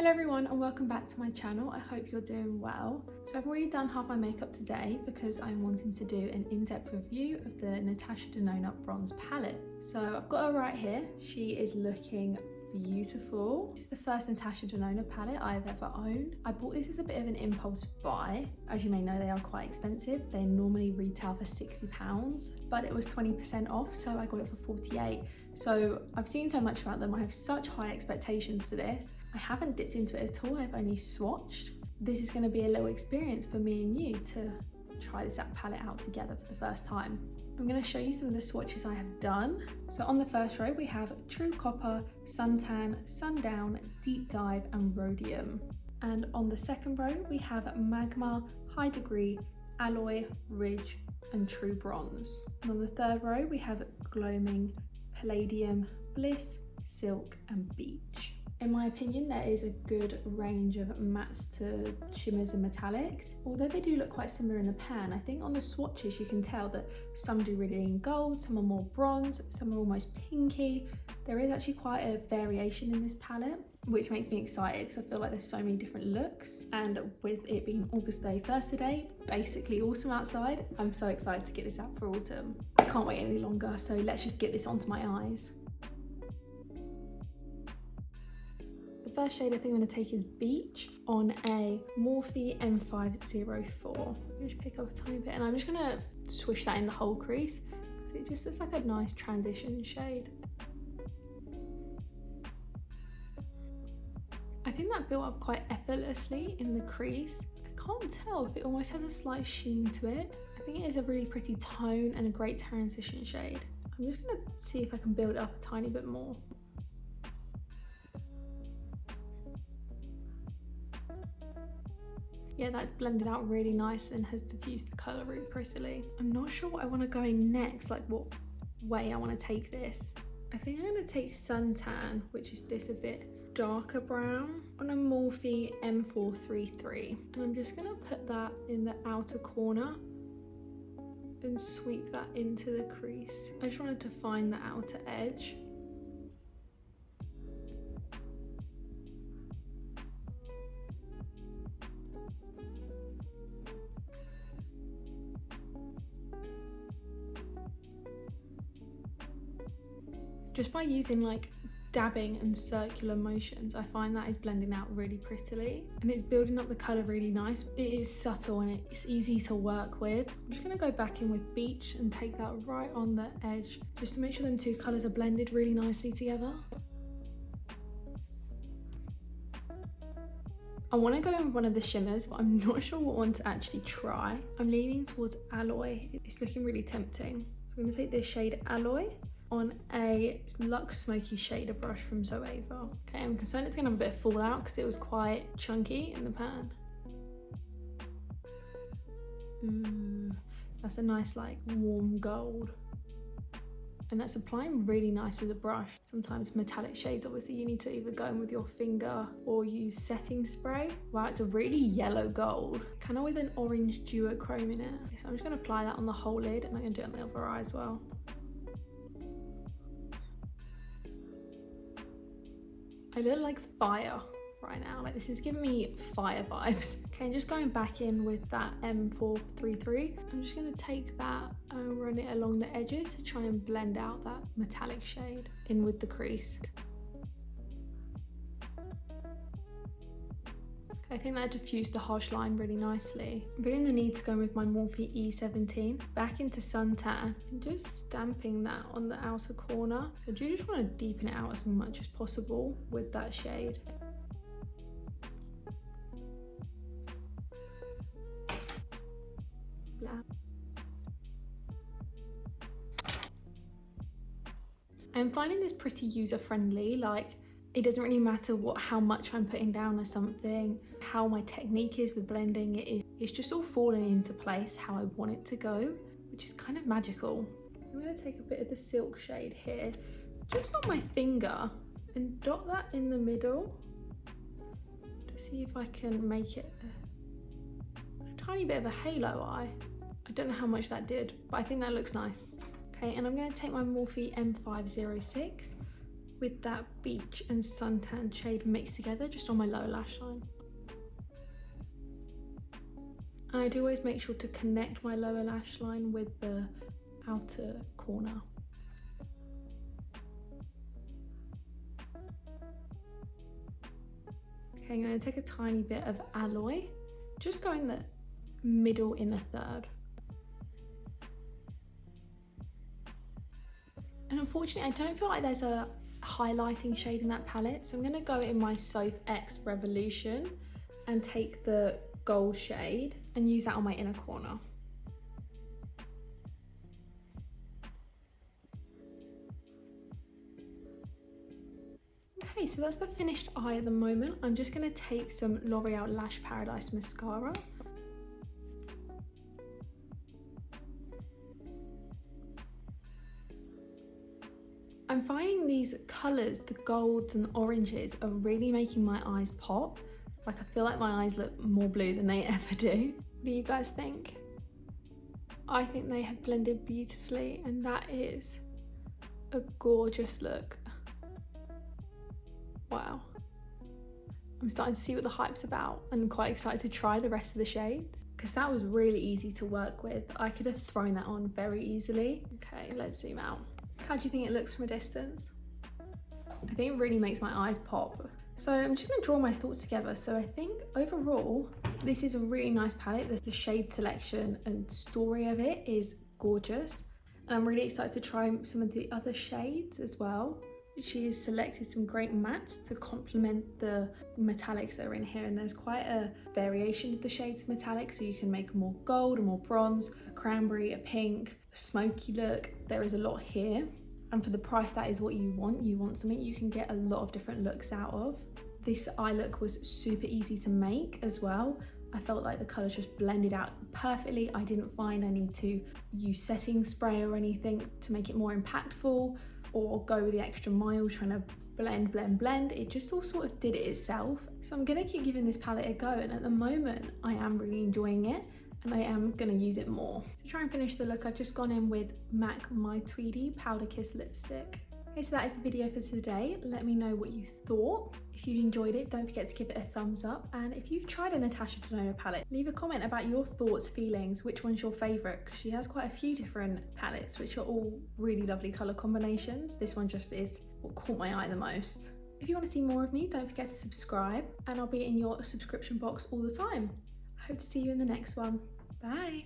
Hello everyone and welcome back to my channel. I hope you're doing well. So I've already done half my makeup today because I'm wanting to do an in-depth review of the Natasha Denona bronze palette. So I've got her right here. She is looking beautiful. This is the first Natasha Denona palette I've ever owned. I bought this as a bit of an impulse buy. As you may know, they are quite expensive. They normally retail for £60, but it was 20% off, so I got it for £48. So I've seen so much about them. I have such high expectations for this. I haven't dipped into it at all. I've only swatched. This is going to be a little experience for me and you to try this palette out together for the first time. I'm going to show you some of the swatches I have done. So on the first row we have True Copper, Suntan, Sundown, Deep Dive and Rhodium. And on the second row we have Magma, High Degree, Alloy, Ridge and True Bronze. And on the third row we have Gloaming, Palladium, Bliss, Silk and Beach. In my opinion, there is a good range of mattes to shimmers and metallics. Although they do look quite similar in the pan, I think on the swatches you can tell that some do really lean gold, some are more bronze, some are almost pinky. There is actually quite a variation in this palette, which makes me excited because I feel like there's so many different looks. And with it being August 31st today, basically autumn outside, I'm so excited to get this out for autumn. I can't wait any longer, so let's just get this onto my eyes. The first shade I think I'm going to take is Beach on a Morphe M504. Just pick up a tiny bit and I'm just going to swish that in the whole crease because it just looks like a nice transition shade. I think that built up quite effortlessly in the crease. I can't tell if it almost has a slight sheen to it. I think it is a really pretty tone and a great transition shade. I'm just going to see if I can build it up a tiny bit more. Yeah, that's blended out really nice and has diffused the colour really prettily. I'm not sure what I want to go in next, like what way I want to take this. I think I'm going to take Suntan, which is this a bit darker brown, on a Morphe M433. And I'm just going to put that in the outer corner and sweep that into the crease. I just wanted to find the outer edge. Just by using like dabbing and circular motions, I find that is blending out really prettily and it's building up the colour really nice. It is subtle and it's easy to work with. I'm just going to go back in with Beach and take that right on the edge just to make sure them two colours are blended really nicely together. I want to go in with one of the shimmers, but I'm not sure what one to actually try. I'm leaning towards Alloy. It's looking really tempting. So I'm going to take this shade Alloy on a Luxe Smoky Shader brush from Zoeva. Okay, I'm concerned it's gonna have a bit of fallout because it was quite chunky in the pan. Ooh, that's a nice like warm gold. And that's applying really nice with the brush. Sometimes metallic shades, obviously you need to either go in with your finger or use setting spray. Wow, it's a really yellow gold, kind of with an orange duochrome in it. So I'm just gonna apply that on the whole lid and I'm gonna do it on the other eye as well. I look like fire right now, like this is giving me fire vibes. Okay, and just going back in with that M433, I'm just going to take that and run it along the edges to try and blend out that metallic shade in with the crease. I think that diffused the harsh line really nicely. I'm feeling the need to go with my Morphe E17 back into Suntan and just stamping that on the outer corner. So I do just want to deepen it out as much as possible with that shade. Blah. I'm finding this pretty user-friendly, like it doesn't really matter how much I'm putting down or something, how my technique is with blending it's just all falling into place how I want it to go, which is kind of magical. I'm going to take a bit of the Silk shade here, just on my finger, and dot that in the middle to see if I can make it a tiny bit of a halo eye. I don't know how much that did, but I think that looks nice. Okay, and I'm going to take my Morphe M506 with that beach and suntan shade mixed together just on my lower lash line. I do always make sure to connect my lower lash line with the outer corner. Okay, I'm going to take a tiny bit of alloy, just go in the middle inner third. And unfortunately, I don't feel like there's a highlighting shade in that palette, so I'm going to go in my Soph X Revolution and take the gold shade and use that on my inner corner. Okay, so that's the finished eye at the moment. I'm just going to take some L'Oreal Lash Paradise mascara. I'm finding these colours, the golds and oranges, are really making my eyes pop. Like, I feel like my eyes look more blue than they ever do. What do you guys think? I think they have blended beautifully, and that is a gorgeous look. Wow. I'm starting to see what the hype's about and I'm quite excited to try the rest of the shades because that was really easy to work with. I could have thrown that on very easily. Okay, let's zoom out. How do you think it looks from a distance? I think it really makes my eyes pop. So I'm just going to draw my thoughts together. So I think overall, this is a really nice palette. The shade selection and story of it is gorgeous. And I'm really excited to try some of the other shades as well. She has selected some great mattes to complement the metallics that are in here, and there's quite a variation of the shades of metallic, so you can make a more gold, a more bronze, a cranberry, a pink, a smoky look. There is a lot here, and for the price that is what you want something you can get a lot of different looks out of. This eye look was super easy to make as well. I felt like the colours just blended out perfectly. I didn't find I need to use setting spray or anything to make it more impactful or go the extra mile trying to blend. It just all sort of did it itself. So I'm gonna keep giving this palette a go, and at the moment I am really enjoying it and I am gonna use it more. To try and finish the look, I've just gone in with MAC My Tweedy Powder Kiss Lipstick. Okay, so that is the video for today. Let me know what you thought. If you enjoyed it, don't forget to give it a thumbs up. And if you've tried a Natasha Denona palette, leave a comment about your thoughts, feelings, which one's your favourite, because she has quite a few different palettes, which are all really lovely colour combinations. This one just is what caught my eye the most. If you want to see more of me, don't forget to subscribe, and I'll be in your subscription box all the time. I hope to see you in the next one. Bye.